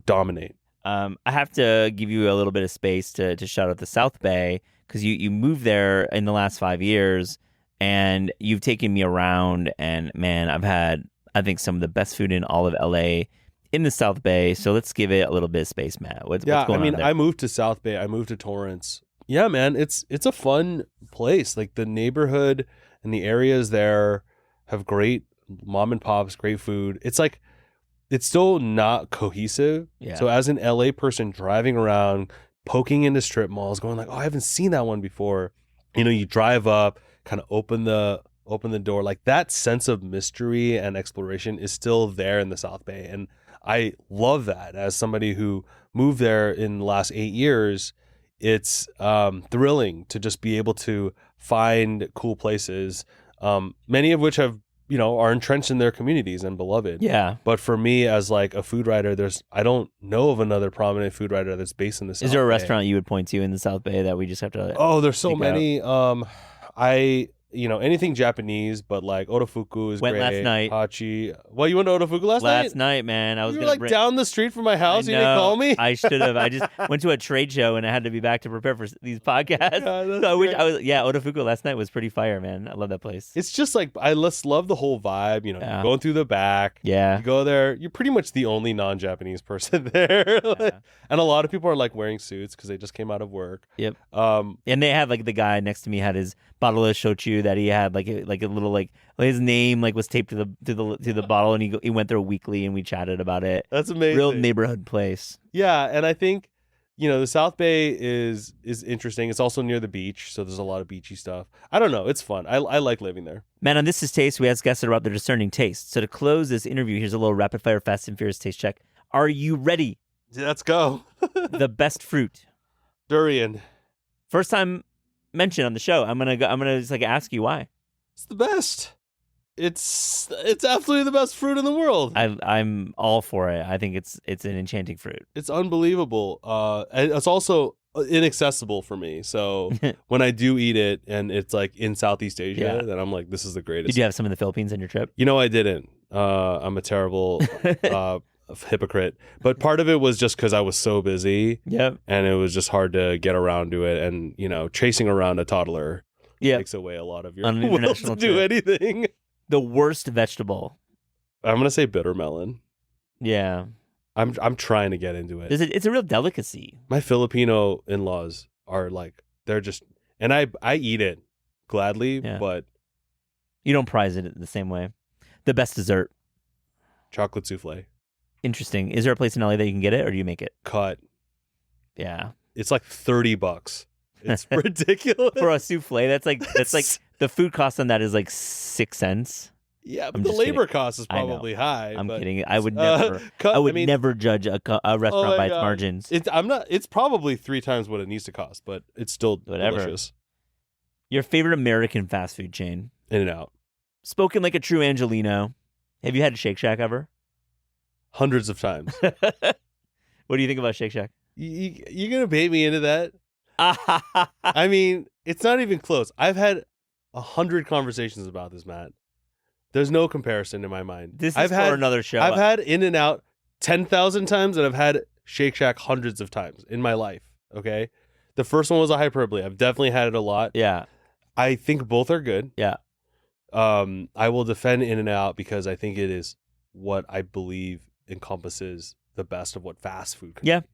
dominate. I have to give you a little bit of space to shout out the South Bay, because you moved there in the last 5 years and you've taken me around, and man, I've had, I think, some of the best food in all of LA in the South Bay, so let's give it a little bit of space, Matt. What's going on there? I moved to South Bay. I moved to Torrance. Yeah, man, it's a fun place. Like the neighborhood and the areas there have great mom and pops, great food. It's like it's still not cohesive. Yeah. So as an LA person driving around, poking into strip malls, going like, oh, I haven't seen that one before. You know, you drive up, kind of open the door. Like that sense of mystery and exploration is still there in the South Bay. And I love that as somebody who moved there in the last 8 years. It's thrilling to just be able to find cool places, many of which are entrenched in their communities and beloved. Yeah. But for me as like a food writer, I don't know of another prominent food writer that's based in the South Bay. Is there a restaurant you would point to in the South Bay that we just have to there's so many. Anything Japanese, but like Otofuku is Went great. Last night. Hachi. Well, you went to Otofuku last night? Last night, man. I was You were like down the street from my house. I You didn't call me? I should have. I just went to a trade show and I had to be back to prepare for these podcasts. Yeah, So I wish I was. Yeah, Otofuku last night was pretty fire, man. I love that place. It's just like, I just love the whole vibe. You know, Yeah. you're going through the back. Yeah. You go there. You're pretty much the only non-Japanese person there. And a lot of people are like wearing suits because they just came out of work. Yep. Um, And they had like the guy next to me had his bottle of shochu that he had like a little like his name like was taped to the bottle, and he went there weekly and we chatted about it. That's amazing. Real neighborhood place. Yeah, and I think the South Bay is interesting. It's also near the beach, so there's a lot of beachy stuff. I don't know, it's fun. I like living there. Man, on This Is Taste, we ask guests about their discerning taste. So to close this interview, here's a little rapid fire Fast and Furious taste check. Are you ready? Let's go. The best fruit. Durian. First time mentioned on the show. I'm gonna just like ask you why. It's the best. It's absolutely the best fruit in the world. I'm all for it. I think it's an enchanting fruit. It's unbelievable. And it's also inaccessible for me. So when I do eat it and it's like in Southeast Asia, then I'm like, this is the greatest. Did you have some in the Philippines on your trip? I didn't. I'm a terrible hypocrite. But part of it was just because I was so busy. Yep. And it was just hard to get around to it. And, chasing around a toddler takes away a lot of your On an will international to do trip. anything. The worst vegetable. I'm going to say bitter melon. Yeah. I'm trying to get into it. It's a real delicacy. My Filipino in-laws are like, they're just, and I eat it gladly, but You don't prize it the same way. The best dessert. chocolate souffle. Interesting. Is there a place in LA that you can get it, or do you make it? Cut. Yeah. It's like $30. It's ridiculous. For a souffle, that's like the food cost on that is like 6 cents. Yeah, but I'm the just labor kidding. cost is probably high. I'm but, kidding. I would never. I would never judge a restaurant by its margins. It's probably 3 times what it needs to cost, but it's still delicious. Your favorite American fast food chain? In-N-Out. Spoken like a true Angelino. Have you had a Shake Shack ever? Hundreds of times. What do you think about Shake Shack? You're gonna bait me into that? I mean, it's not even close. I've had 100 conversations about this, Matt. There's no comparison in my mind. This is for another show. I've had In-N-Out 10,000 times, and I've had Shake Shack hundreds of times in my life. Okay, the first one was a hyperbole. I've definitely had it a lot. Yeah, I think both are good. Yeah. I will defend In-N-Out because I think it is what I believe encompasses the best of what fast food can be.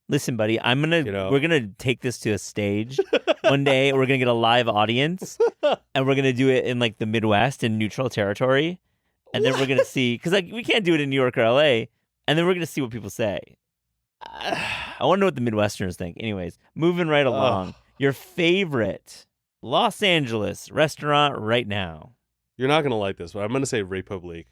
Listen, buddy, we're gonna take this to a stage one day. We're gonna get a live audience, and we're gonna do it in like the Midwest in neutral territory, and then we're gonna see because like we can't do it in New York or LA, and then we're gonna see what people say. I want to know what the Midwesterners think. Anyways, moving right along. Your favorite Los Angeles restaurant right now? You're not gonna like this, but I'm gonna say Republique.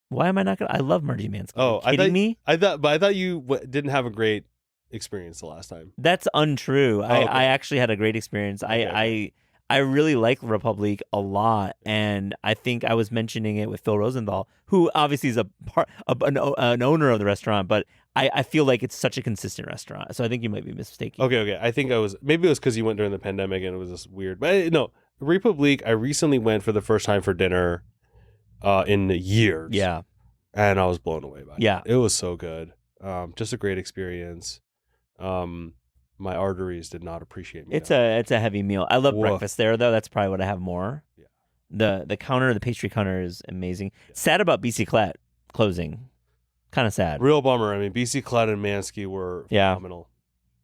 Why am I not gonna? I love Margie Mansky. Oh, Are you kidding me? I thought you didn't have a great experience the last time. That's untrue. Okay. I actually had a great experience. I really like Republique a lot, and I think I was mentioning it with Phil Rosenthal, who obviously is an owner of the restaurant, but I feel like it's such a consistent restaurant. So I think you might be mistaken. Okay. I think maybe it was because you went during the pandemic and it was just weird. But no, Republique, I recently went for the first time for dinner in years. Yeah. And I was blown away by it. Yeah. It was so good. Just a great experience. My arteries did not appreciate me. It's a heavy meal. I love breakfast there though. That's probably what I have more. Yeah. The pastry counter is amazing. Yeah. Sad about BC Clat closing. Kind of sad. Real bummer. I mean, BC Cloud and Mansky were phenomenal.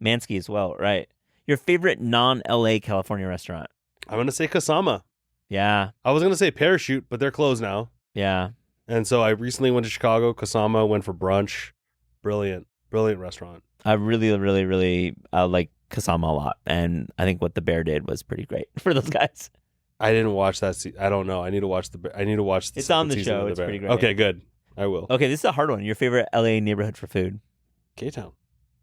Mansky as well, right? Your favorite non-LA California restaurant? I'm going to say Kasama. Yeah. I was going to say Parachute, but they're closed now. Yeah. And so I recently went to Chicago. Kasama, went for brunch. Brilliant restaurant. I really, really, really like Kasama a lot. And I think what the bear did was pretty great for those guys. I didn't watch that. I don't know. I need to watch the It's on the show. of It's Bear. pretty great. Okay, good. I will. Okay, this is a hard one. Your favorite LA neighborhood for food? K-Town.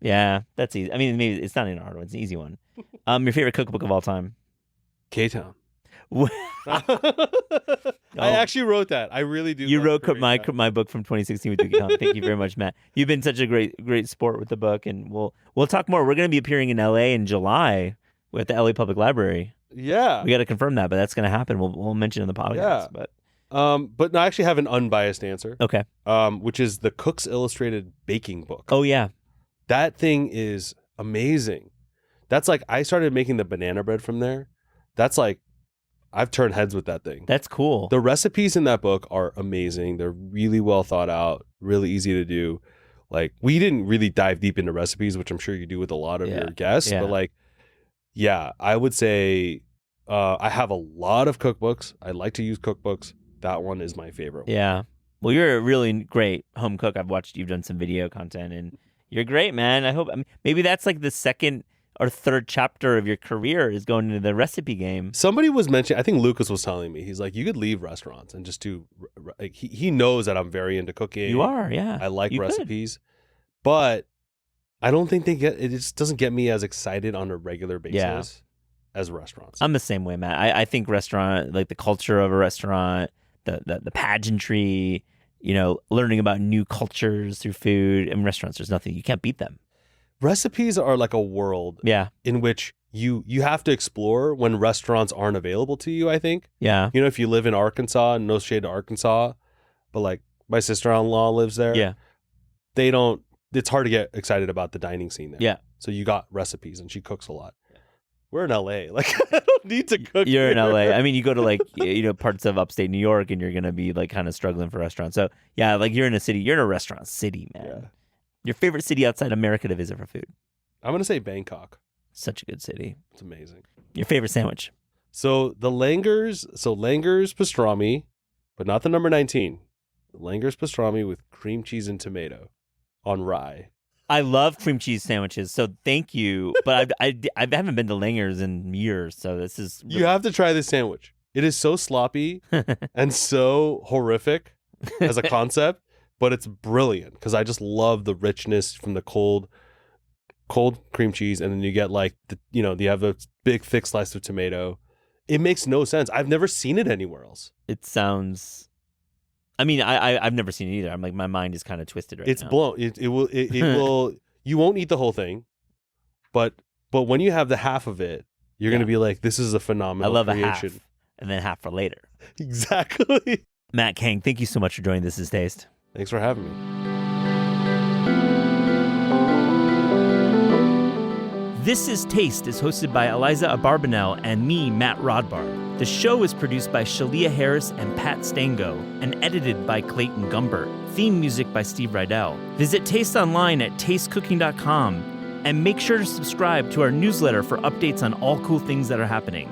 Yeah, that's easy. I mean, maybe it's not even a hard one. It's an easy one. Your favorite cookbook of all time? K-Town. I actually wrote that. I really do. You wrote my book from 2016 with Doogie Kong. Thank you very much, Matt. You've been such a great sport with the book, and we'll talk more. We're going to be appearing in LA in July with the LA Public Library. Yeah, we got to confirm that, but that's going to happen. We'll mention it in the podcast. Yeah. But no, I actually have an unbiased answer. Okay. Which is the Cook's Illustrated Baking Book. Oh yeah, that thing is amazing. That's like I started making the banana bread from there. That's like I've turned heads with that thing. That's cool. The recipes in that book are amazing. They're really well thought out, really easy to do. Like we didn't really dive deep into recipes, which I'm sure you do with a lot of your guests. Yeah. But like, yeah, I would say I have a lot of cookbooks. I like to use cookbooks. That one is my favorite one. Yeah. Well, you're a really great home cook. I've watched you've done some video content, and you're great, man. I hope maybe that's like the second or third chapter of your career is going into the recipe game. Somebody was mentioning, I think Lucas was telling me, he's like, you could leave restaurants and just do, like, he knows that I'm very into cooking. You are, yeah. I like recipes, but I don't think it just doesn't get me as excited on a regular basis as restaurants. I'm the same way, Matt. I think restaurant, like the culture of a restaurant, the pageantry, learning about new cultures through food and restaurants, there's nothing, you can't beat them. Recipes are like a world in which you have to explore when restaurants aren't available to you, I think. Yeah. If you live in Arkansas, no shade to Arkansas, but like my sister-in-law lives there. Yeah. It's hard to get excited about the dining scene there. Yeah. So you got recipes and she cooks a lot. We're in LA. Like I don't need to cook. You're in LA. I mean, you go to like, parts of upstate New York and you're going to be like kind of struggling for restaurants. So yeah, like you're in a restaurant city, man. Yeah. Your favorite city outside America to visit for food? I'm going to say Bangkok. Such a good city. It's amazing. Your favorite sandwich? So Langer's pastrami, but not the number 19. The Langer's pastrami with cream cheese and tomato on rye. I love cream cheese sandwiches, so thank you. But I haven't been to Langer's in years, so this is... You have to try this sandwich. It is so sloppy and so horrific as a concept. But it's brilliant because I just love the richness from the cold cream cheese, and then you get like you have a big thick slice of tomato. It makes no sense. I've never seen it anywhere else. It sounds. I mean, I've never seen it either. I'm like my mind is kind of twisted right now. It's blown. It will. You won't eat the whole thing, but when you have the half of it, you're gonna be like, this is a phenomenal. I love creation. A half, and then half for later. Exactly. Matt Kang, thank you so much for joining This Is Taste. Thanks for having me. This Is Taste is hosted by Eliza Abarbanel and me, Matt Rodbard. The show is produced by Shalia Harris and Pat Stango and edited by Clayton Gumbert. Theme music by Steve Rydell. Visit Taste online at tastecooking.com and make sure to subscribe to our newsletter for updates on all cool things that are happening.